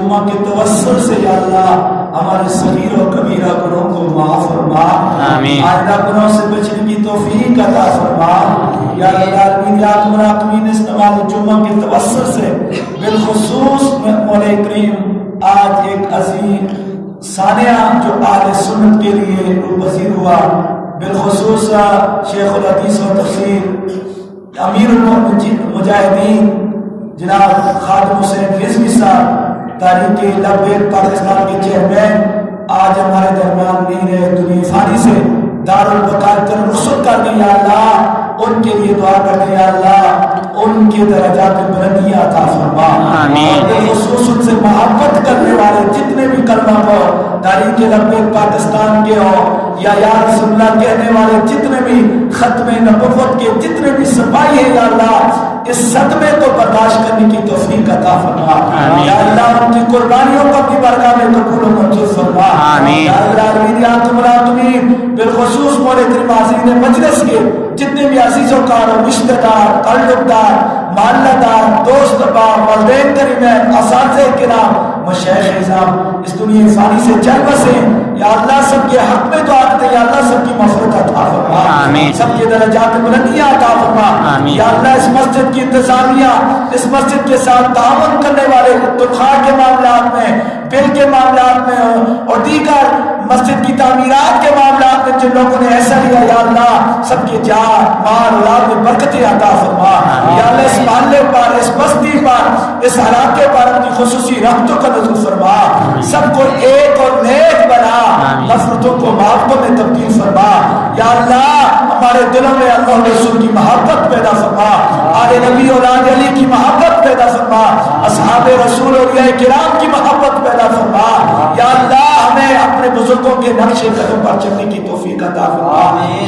جمعہ کے توسل سے یا اللہ ہمارے صغیر و کبیرہ گناہوں کو معاف فرما، آمین۔ آئندہ گناہوں سے بچنے کی توفیق عطا فرما یا اللہ یا مراقبین اس نماز جمعہ کے توسل سے بالخصوص مولا کریم آج ایک عظیم سانحہ جو اہل سنت کے لیے پذیر ہوا، بالخصوص شیخ الحدیث و تفسیر امیر المجاہدین جناب خادم حسین رضوی صاحب تاریخ لبیک پاکستان کے چیئرمین آج ہمارے درمیان نہیں رہے، دنیا فانی سے دارالبقاء رخصت کر دیں یا اللہ، ان کے لیے دعا کر دیں یا اللہ ان کے درجات بلندیاں عطا فرما، اور خصوص ان سے محبت کرنے والے جتنے بھی کلمہ کو تاریخ لبیک پاکستان کے ہو یا رسول اللہ کہنے والے جتنے بھی ختم نبوت کے جتنے بھی سپاہی ہیں یا اللہ اس صدمے کو برداشت کرنے کی توفیق عطا فرما یا اللہ، ان کی قربانیوں کو اپنی بارگاہ میں قبول و منظور فرما یا اللہ، بالخصوص مولا کریم عظیم مجلس کے جتنے بھی عزیز و کار رشتہ دار تعلق دار محلہ دار دوست احباب والدین کریمین اساتذہ کرام مشائخ اعظام اس دنیا فانی سے چل بسے یا اللہ سب کے حق میں دعا کرتے یا اللہ سب کی مغفرت عطا فرما، سب کے درجات بلندیاں عطا فرما یا اللہ، اس مسجد کی انتظامیہ اس مسجد کے ساتھ تعاون کرنے والے تنخواہ کے معاملات میں بل کے معاملات میں اور دیگر مسجد کی تعمیرات کے معاملات میں جن لوگوں نے ایسا لیا یا اللہ سب کی جان مال اولاد میں برکتیں عطا فرما یا اللہ، اس محلے پر اس بستی پر اس علاقے پر اپنی خصوصی رحمتوں کا نزول فرما، سب کو ایک اور نیک بنا، نفرتوں کو محبتوں میں تبدیل فرما یا اللہ، ہمارے دلوں میں اللہ رسول کی محبت پیدا فرما، آل نبی اولاد علی کی محبت پیدا فرما، اصحاب رسول اولیاء کرام کی محبت پیدا فرما یا اللہ، ہمیں اپنے بزرگوں کے نقش قدم پر چلنے کی توفیق عطا فرما،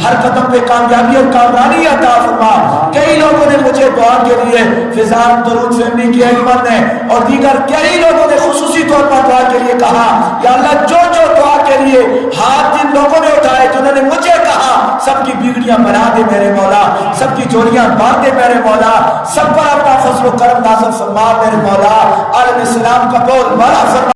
ہر قدم پہ کامیابی اور کامرانی عطا فرما۔ کئی لوگوں نے مجھے دعا کے لیے فضان درود فیملی کی احمد نے اور دیگر کئی لوگوں نے خصوصی طور پر دعا کے لیے کہا یا اللہ، جو جو دعا کے لیے ہاتھ جن لوگوں نے اٹھائے جنہوں نے مجھے کہا سب کی بگڑیاں بنا دے میرے مولا، سب کی جوڑیاں باندھ دے میرے مولا، سب پر اپنا فضل و کرم نازل فرما میرے مولا، عالم اسلام کا بول بڑا فرما۔